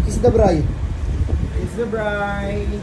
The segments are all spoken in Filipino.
Kiss the bride. Kiss the bride.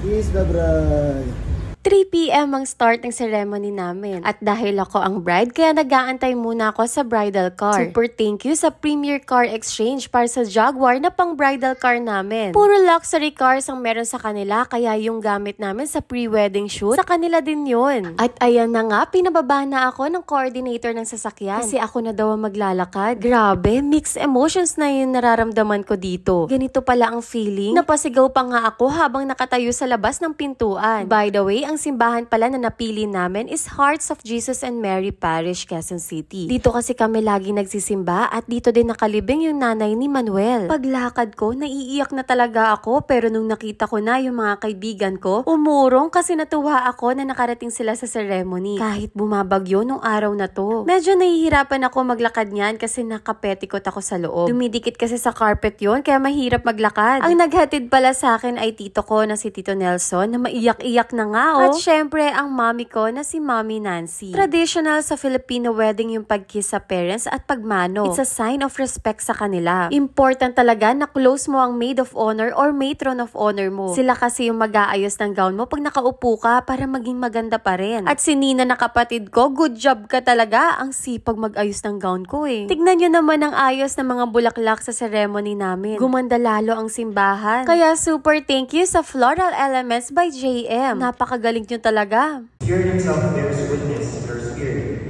Kiss the bride. 3 PM ang start ng ceremony namin. At dahil ako ang bride, kaya nag-aantay muna ako sa bridal car. Super thank you sa Premier Car Exchange para sa Jaguar na pang bridal car namin. Puro luxury cars ang meron sa kanila, kaya yung gamit namin sa pre-wedding shoot, sa kanila din yun. At ayan na nga, pinababa na ako ng coordinator ng sasakyan. Kasi ako na daw ang maglalakad. Grabe, mixed emotions na yung nararamdaman ko dito. Ganito pala ang feeling. Napasigaw pa nga ako habang nakatayo sa labas ng pintuan. By the way, ang simbahan pala na napili namin is Hearts of Jesus and Mary Parish, Quezon City. Dito kasi kami lagi nagsisimba at dito din nakalibing yung nanay ni Manuel. Paglakad ko, naiiyak na talaga ako, pero nung nakita ko na yung mga kaibigan ko, umurong kasi natuwa ako na nakarating sila sa ceremony. Kahit bumabagyo nung araw na to. Medyo nahihirapan ako maglakad niyan kasi nakapetikot ako sa loob. Dumidikit kasi sa carpet yon, kaya mahirap maglakad. Ang naghatid pala sa akin ay tito ko na si Tito Nelson na maiyak-iyak na nga. At syempre, ang mommy ko na si Mommy Nancy. Traditional sa Filipino wedding yung pag-kiss sa parents at pagmano. It's a sign of respect sa kanila. Important talaga na close mo ang maid of honor or matron of honor mo. Sila kasi yung mag-aayos ng gown mo pag nakaupo ka para maging maganda pa rin. At si Nina na kapatid ko, good job ka talaga. Ang sipag mag-ayos ng gown ko eh. Tignan nyo naman ang ayos ng mga bulaklak sa ceremony namin. Gumanda lalo ang simbahan. Kaya super thank you sa Floral Elements by JM. Napakagaling nyo talaga. Spirit itself bears witness with our spirit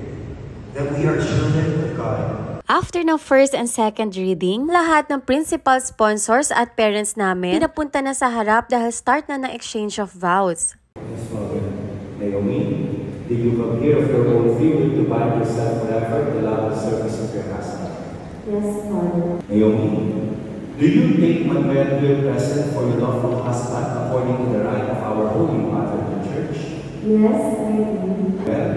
that we are children of God. After ng first and second reading, lahat ng principal sponsors at parents namin pinapunta na sa harap dahil start na ng exchange of vows. Yes, Father. Naomi, did you come here of your own free will to bind yourself forever to love the service of your husband? Yes, Father. Naomi, do you take Manuel to your present for your lawful husband according to the right of our Holy Mother, the Church? Yes, I do. Well,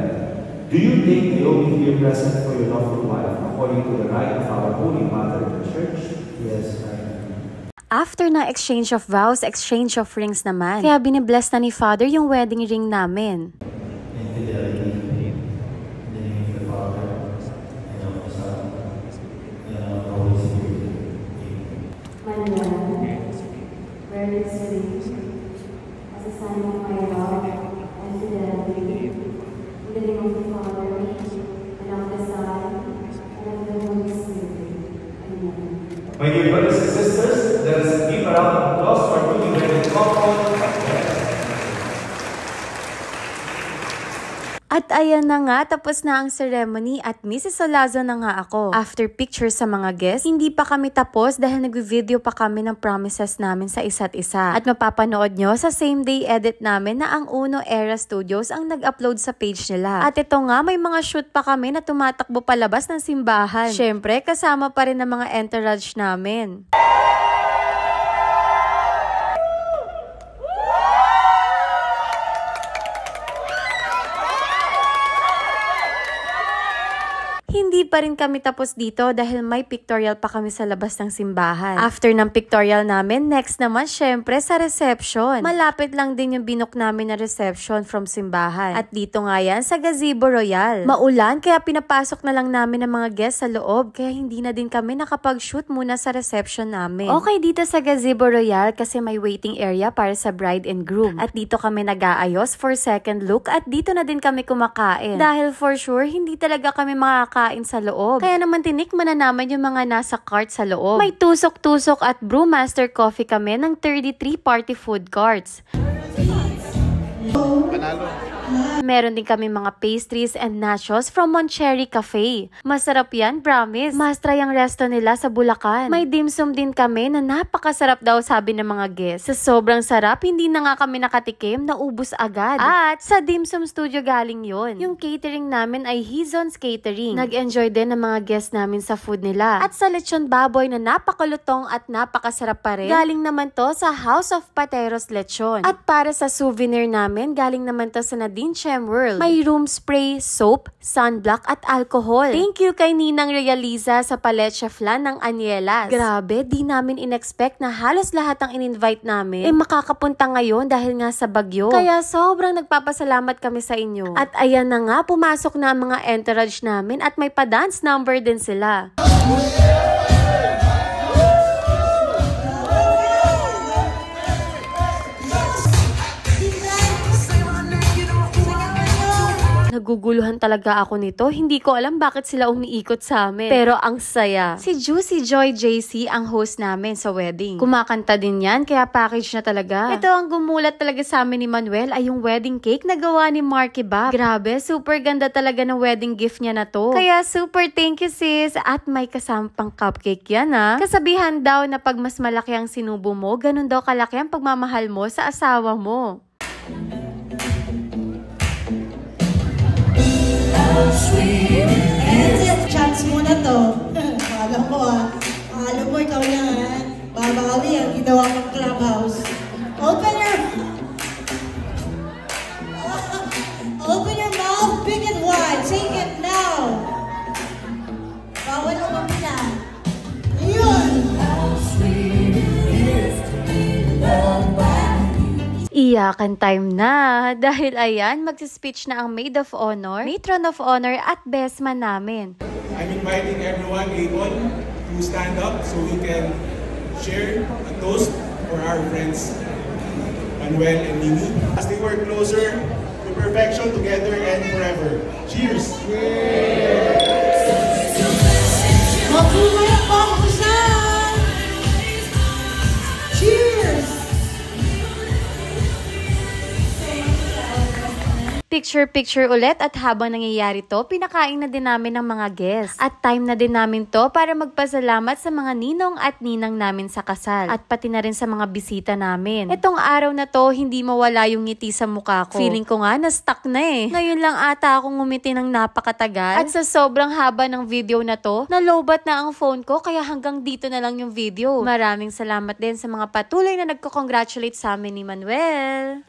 do you take Naomi to your present for your lawful wife according to the right of our Holy Mother, the Church? Yes, I do. After na exchange of vows, exchange of rings naman. Kaya binibless na ni Father yung wedding ring namin. In fidelity, in the name of the Father, and of the Son, and of the Holy Spirit. Manuel, where is sweet, as a sign of my love and fidelity, in the name of the Father, and of the Son, and of the Holy Spirit. Amen. My dear brothers and sisters, let us give a round of applause for our newly wedded couple. At ayan na nga, tapos na ang ceremony at Mrs. Solazo na nga ako. After pictures sa mga guests, hindi pa kami tapos dahil nag-video pa kami ng promises namin sa isa't isa. At mapapanood nyo sa same day edit namin na ang Uno Era Studios ang nag-upload sa page nila. At ito nga, may mga shoot pa kami na tumatakbo palabas ng simbahan. Syempre, kasama pa rin ng mga entourage namin. Hindi pa rin kami tapos dito dahil may pictorial pa kami sa labas ng simbahan. After ng pictorial namin, next naman syempre sa reception. Malapit lang din yung binook namin na reception from simbahan. At dito nga yan sa Gazebo Royal. Maulan kaya pinapasok na lang namin ang mga guests sa loob kaya hindi na din kami nakapag-shoot muna sa reception namin. Okay dito sa Gazebo Royal kasi may waiting area para sa bride and groom. At dito kami nag-aayos for second look at dito na din kami kumakain. Dahil for sure, hindi talaga kami makakain sa loob. Kaya naman tinikman na naman yung mga nasa cart sa loob. May tusok-tusok at Brewmaster Coffee kami ng 33 party food carts. Panalo. Meron din kami mga pastries and nachos from Moncherry Cafe. Masarap yan, promise. Must try ang resto nila sa Bulacan. May dim sum din kami na napakasarap daw sabi ng mga guests. Sa sobrang sarap, hindi na nga kami nakatikim, naubos agad. At sa dim sum studio galing yon. Yung catering namin ay Hizon's Catering. Nag-enjoy din ng mga guests namin sa food nila. At sa lechon baboy na napakalutong at napakasarap pa rin, galing naman to sa House of Pateros Lechon. At para sa souvenir namin, galing naman to sa Nadine Chem World. May room spray, soap, sunblock at alcohol. Thank you kay Ninang Realiza sa Paleche Flan ng Anielas. Grabe, di namin in-expect na halos lahat ng in-invite namin makakapunta ngayon dahil nga sa bagyo. Kaya sobrang nagpapasalamat kami sa inyo. At ayan na nga, pumasok na ang mga entourage namin at may pa-dance number din sila. naguguluhan talaga ako nito. Hindi ko alam bakit sila umiikot sa amin. Pero ang saya. Si Juicy Joy JC ang host namin sa wedding. Kumakanta din yan, kaya package na talaga. Ito ang gumulat talaga sa amin ni Manuel ay yung wedding cake na gawa ni Marky Bob. Grabe, super ganda talaga ng wedding gift niya na to. Kaya super thank you sis. At may kasama pang cupcake yan ha. Kasabihan daw na pag mas malaki ang sinubo mo, ganun daw kalaki ang pagmamahal mo sa asawa mo. Chance mo na to. Alam mo alam mo ikaw lang babawi ang ginawa ng clubhouse. Open your mouth big and wide. Take it now. Bawal mo mapila. Ayun. Iyakan time na dahil ayan, magsispeech na ang Maid of Honor, Matron of Honor at best man namin. I'm inviting everyone, Avon, to stand up so we can share a toast for our friends, Manuel and Mimi, as they work closer to perfection together and forever. Cheers! Magulay po ang usan! Cheers! Picture-picture ulit at habang nangyayari to, pinakain na din namin ng mga guests. At time na din namin to para magpasalamat sa mga ninong at ninang namin sa kasal. At pati na rin sa mga bisita namin. Itong araw na to, hindi mawala yung ngiti sa mukha ko. Feeling ko nga, na-stuck na eh. Ngayon lang ata akong ngumiti ng napakatagal. At sa sobrang haba ng video na to, nalobat na ang phone ko kaya hanggang dito na lang yung video. Maraming salamat din sa mga patuloy na nagko-congratulate sa amin ni Manuel.